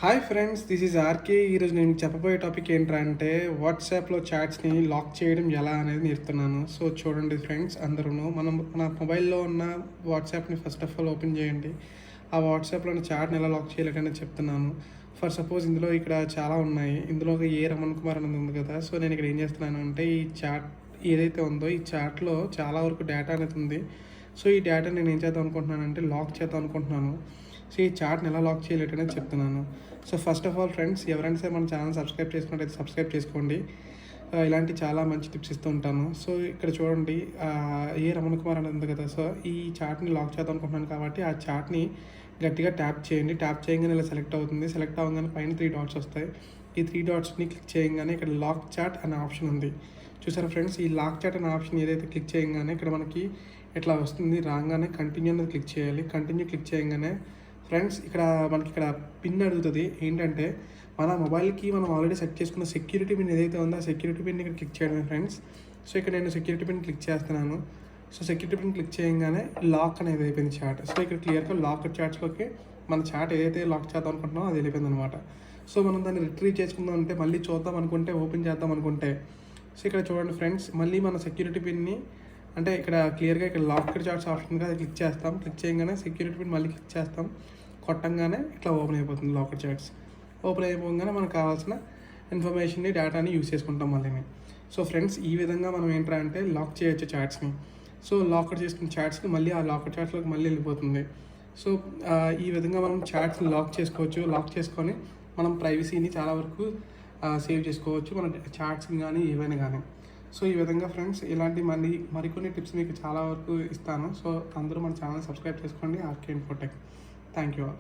Hi friends, this is R K. ఈరోజు నేను చెప్పబోయే టాపిక్ ఏంటంటే వాట్సాప్లో చాట్స్ని లాక్ చేయడం ఎలా అనేది నేర్పుతున్నాను. సో చూడండి ఫ్రెండ్స్, అందరూ మన మొబైల్లో ఉన్న వాట్సాప్ని ఫస్ట్ ఆఫ్ ఆల్ ఓపెన్ చేయండి. ఆ వాట్సాప్లోని చాట్ని ఎలా లాక్ చేయాలనేది చెప్తున్నాను. ఫర్ సపోజ్ ఇందులో ఇక్కడ చాలా ఉన్నాయి. ఇందులో ఒక రమణ్ కుమార్ అనేది ఉంది కదా. సో నేను ఇక్కడ ఏం చేస్తున్నాను అంటే ఈ చాట్ ఏదైతే ఉందో ఈ చాట్లో చాలా వరకు డేటా అనేది ఉంది. సో ఈ డేటా నేను ఏం చేద్దాం అనుకుంటున్నానంటే లాక్ చేద్దాం అనుకుంటున్నాను. సో ఈ చాట్ని ఎలా లాక్ చేయలేటనేది చెప్తున్నాను. So first of all friends, ఎవరైనా సరే మన ఛానల్ సబ్స్క్రైబ్ చేసుకున్నట్టయితే సబ్స్క్రైబ్ చేసుకోండి. ఇలాంటి చాలా మంచి టిప్స్ ఇస్తూ ఉంటాను. సో ఇక్కడ చూడండి, రమణ్ కుమార్ అనేది ఉంది కదా. సో ఈ చాట్ని లాక్ చేద్దాం అనుకుంటున్నాను కాబట్టి ఆ చాట్ని గట్టిగా ట్యాప్ చేయండి. ట్యాప్ చేయగానే ఇలా సెలెక్ట్ అవుతుంది. సెలెక్ట్ అవ్వగానే పైన 3 డాట్స్ వస్తాయి. ఈ 3 డాట్స్ని క్లిక్ చేయగానే ఇక్కడ లాక్ చాట్ అనే ఆప్షన్ ఉంది. చూసారా ఫ్రెండ్స్, ఈ లాక్ చాట్ అనే ఆప్షన్ ఏదైతే క్లిక్ చేయగానే ఇక్కడ మనకి ఇట్లా వస్తుంది. రాగానే కంటిన్యూ అనేది క్లిక్ చేయాలి. కంటిన్యూ క్లిక్ చేయగానే ఫ్రెండ్స్ మనకి ఇక్కడ పిన్ అడుగుతుంది. ఏంటంటే మన మొబైల్కి మనం ఆల్రెడీ సెట్ చేసుకున్న సెక్యూరిటీ పిన్ ఏదైతే ఉందో ఆ సెక్యూరిటీ పిన్ ఇక్కడ క్లిక్ చేయడమే ఫ్రెండ్స్. సో ఇక్కడ నేను సెక్యూరిటీ పిన్ క్లిక్ చేస్తున్నాను. సో సెక్యూరిటీ పిన్ క్లిక్ చేయగానే లాక్ అనేది అయిపోయింది చాట్. సో ఇక్కడ క్లియర్గా లాక్ చాట్స్లోకి మన చాట్ ఏదైతే లాక్ చేద్దాం అనుకుంటున్నామో అది వెళ్ళిపోయింది అనమాట. సో మనం దాన్ని రిట్రీవ్ చేసుకుందాం అంటే, మళ్ళీ చూద్దాం అనుకుంటే, ఓపెన్ చేద్దాం అనుకుంటే, సో ఇక్కడ చూడండి ఫ్రెండ్స్, మళ్ళీ మన సెక్యూరిటీ పిన్ని అంటే ఇక్కడ క్లియర్గా ఇక్కడ లాక్డ్ చాట్స్ ఆప్షన్ అది క్లిక్ చేస్తాం. క్లిక్ చేయగానే సెక్యూరిటీ పిన్ మళ్ళీ క్లిక్ చేస్తాం. కొట్టంగానే ఇట్లా ఓపెన్ అయిపోతుంది లాక్డ్ చాట్స్. ఓపెన్ అయిపోగానే మనకు కావాల్సిన ఇన్ఫర్మేషన్ని, డేటాని యూస్ చేసుకుంటాం మళ్ళీ. సో ఫ్రెండ్స్, ఈ విధంగా మనం ఏంటంటే లాక్ చేయొచ్చు చాట్స్ని. సో లాక్డ్ చేసుకున్న చాట్స్కి మళ్ళీ ఆ లాక్డ్ చాట్స్లోకి మళ్ళీ వెళ్ళిపోతుంది. సో ఈ విధంగా మనం చాట్స్ని లాక్ చేసుకోవచ్చు. లాక్ చేసుకొని మనం ప్రైవసీని చాలా వరకు సేవ్ చేసుకోవచ్చు, మన చాట్స్ని కానీ ఏవైనా కానీ. సో ఈ విధంగా ఫ్రెండ్స్, ఇలాంటి మరికొన్ని టిప్స్ మీకు చాలా వరకు ఇస్తాను. సో అందరూ మన ఛానల్ సబ్స్క్రైబ్ చేసుకోండి, R K Infotech. Thank you all.